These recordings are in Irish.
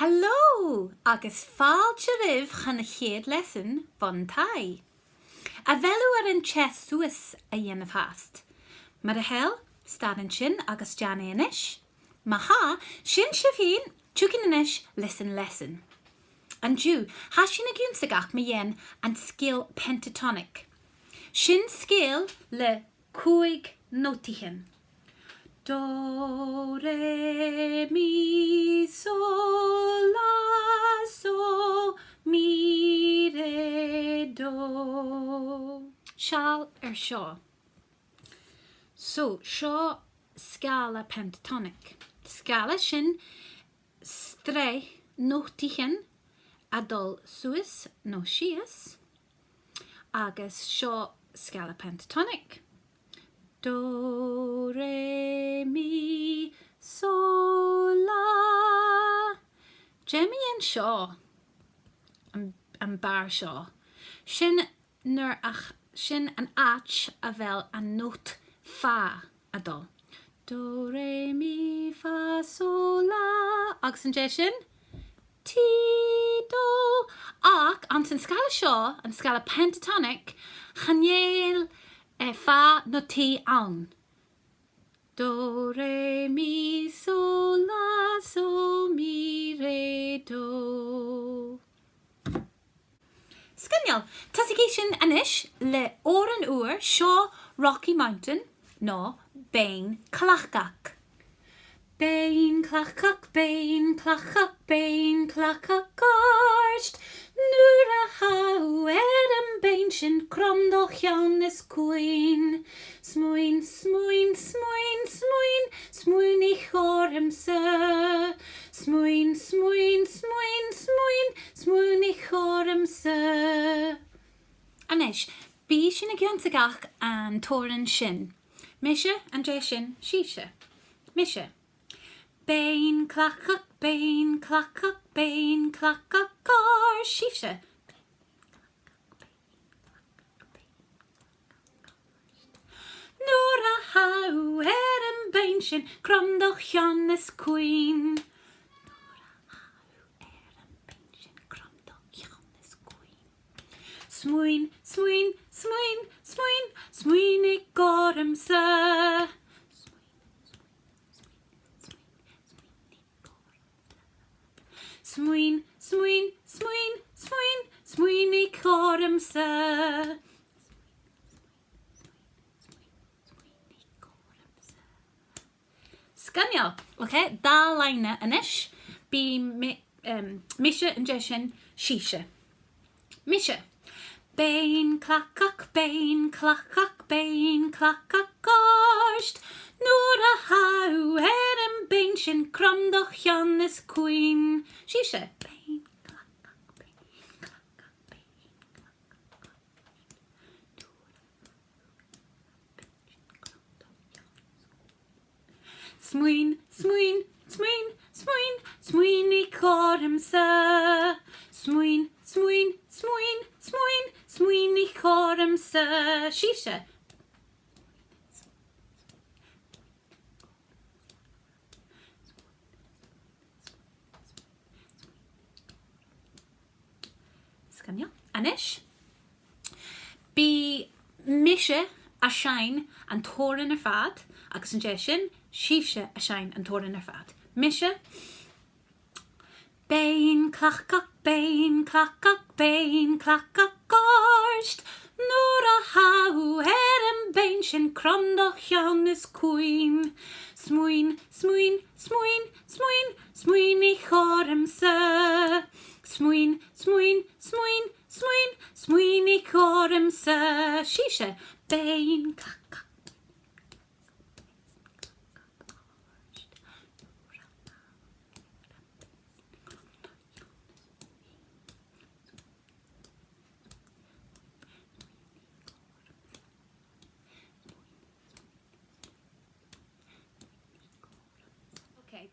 Hello, agus fáilte rih chuna chéad leasan von tai. A bhealú ar an chess suas a dhéanamh háast. Mar a hell, stadan sin agus dean éis. Ma ha, sin sibhín, tucin inis leis an. An dú, ha sin a ionnsachadh me dhéan an Sgàla Pentatonic. Sin scéal le 5 nótaithin. Do, re, mi, sol, la, so, mi, re, do. Seall seo. So, seo Sgàla Pentatonic. Scala sin stre nótaithin a dul suas nó sias. Agus seo Sgàla Pentatonic. Do, re, mi, sol, la. Jemmy and Shaw. And bar Shaw. Sin nur ach sin an ach a vel an note fa a dul. Do, re, mi, fa, sol, la. Agus an sin. Ti, do. Ach, an Sgàla Shaw and Sgàla Pentatonic chanel fa no t-òran. Do, re, mi, sol, la, so, mi, re, do. Sgynniol, tasig sin anish le oran uair seo Rocky Mountain no Beinn Clachach. Beinn Clachach, Beinn Clachach, Beinn Clachach garst. Nuair a haw an beinn sin cromdoch an is queen. Smuin, smuin, smuin, smuin, smuin I chorm sa. Smuin, smuin, smuin, smuin, smuin I chorm sa. Anish, bí sin a ionnsachadh an t-òran sin. Misha and sin, síse. Misha. Beinn Clachach, Beinn Clachach, Beinn Clachach gar síse. Nuair a haw an beinn sin cromdoch an is queen. Smuin, smuin, smuin, smuin, smuin I gorm sa. Smuin, smuin, smuin, smuin, smuin I gorm sa. Sgynniol, okay, da line anish, bí Misha and sin síse. Misha. Beinn Clachach, Beinn Clachach, Beinn Clachach garst. Nuair a haw an beinn sin cromdoch an is queen. Síse. Beinn Clachach, Beinn Clachach, Beinn Clachach. Smuin, smuin, smuin, smuin, smuin I chorm sa. Smuin, smuin, smuin, smuin, smuin I chorm sa. Síse. Sgynniol. Anish. Bí Misha a shine an t-òran fad, agus an sin, síse a shine an t-òran fad. Misha. Beinn Clachach, Beinn Clachach, Beinn Clachach garst. Nuair a haw an beinn sin cromdoch an is queen. Smuin, smuin, smuin, smuin, smuin I chorm sa. Smuin, smuin, smuin, smuin, smuin I chorm sa. Síse. Beinn Clachach.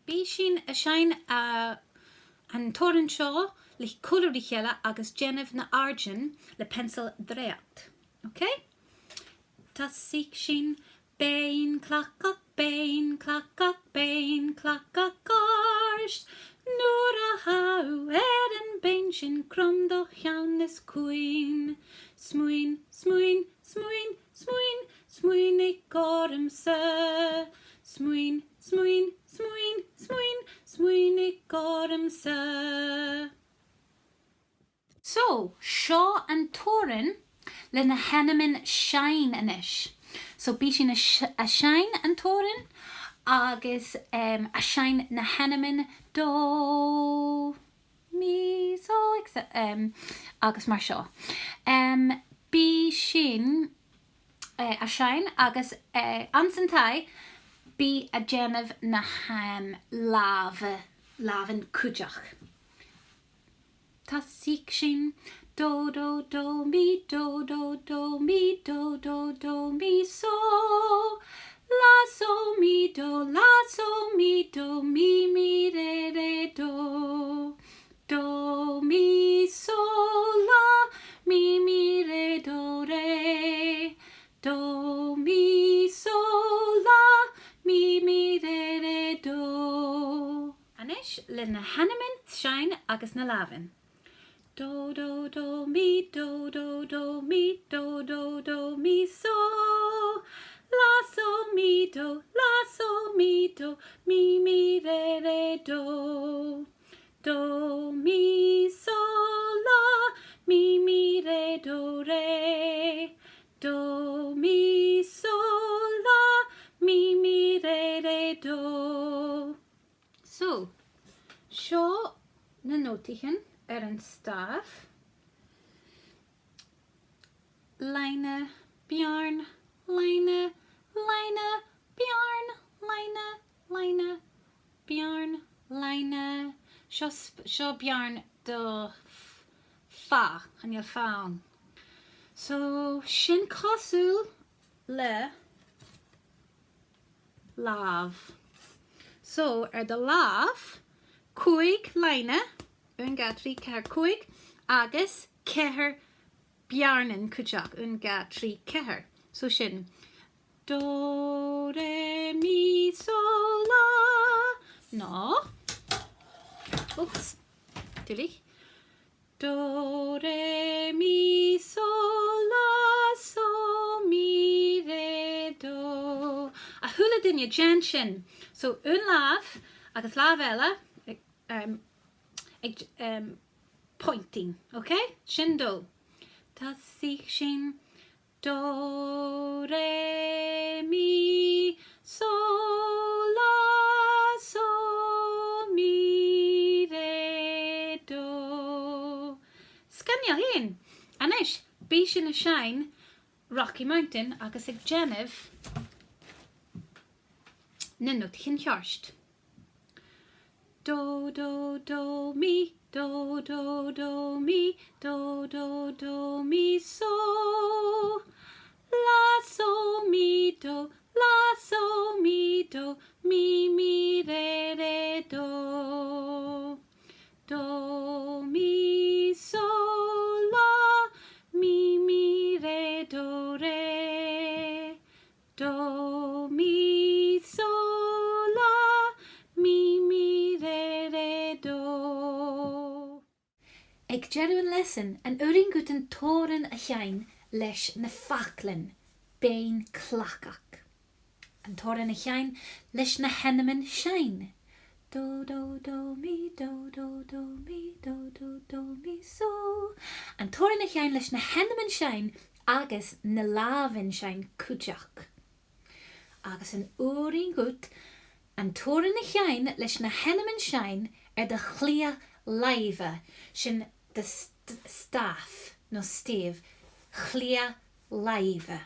Bí sin a shine an t-òran seo le colorí chéile agus Genevieve na argin le pencil dréacht. Okay? Tasig sin Beinn Clachach, Beinn Clachach, Beinn Clachach garst. Nuair a sin crom do cheann is cuin. Smuin, smuin, smuin, smuin, smuin ag goramsa. Smuin, smuin, smuin, smuin, smuin ag goramsa. So, seo an t-òran le na henamin shine anish. So, bí sin a shine an t-òran agus a shine na henamin do, mi, so, agus mar seo. Bí sin a shine agus ansantai bí a genef na lávan cúteach. Tá síc sin do do do mi do do do mi do do do mi so la so mi do mi re re do mi so la mi re do re do mi so la mi re re do. Anish le na henamin shine agus na lávan. Do do do mi do do do mi do do do mi so la so mi do mi re re do mi so la mi re do re do mi so la mi re re do. So seo na nótaithin an staff. Leine, Bjarn, Leine, Leine, Bjarn, Leine, Leine, Bjarn, Leine. Seo Bjarn do fa, an your faun. So, sin cosúil le láv. So, the láv, cuig leine, ga trí ceithir cuig, agus ceithir Bjarnan Clachach, ga trí ceithir. So sin, do, re, mi, so, la, no. Oops, dilly. Do, re, mi, so, la, so, mi, re, do. A hula dinne jan sin. So, láv, agus láv eile, pointing, okay? Sin do. Tá síc sin do, re, mi, so, la, so, mi, re, do. Scanio hyn. Anish, bí sin a shine Rocky Mountain agus ag genef na nótaithin chearst. Do, do, do, mi, do, do, do, mi, do, do, do, mi, so, la, so, mi, do, mi, re, re, do, mi, so, la, mi, re, do, re, do, mi, so, la, mi, re, re, do. Ag genuine lesson an uring gut an t-òran a chein leis na faclan Beinn Clachach. An t-òran a chein leis na henamin shine. Do, do, do, mi, do, do, do, mi, do, do, do, mi, so. An t-òran a chein leis na henamin shine agus na lávan shine cúteach. Agus an uring gut an t-òran a chein leis na henamin shine de chlia laive sin de staff no steve chlia laive.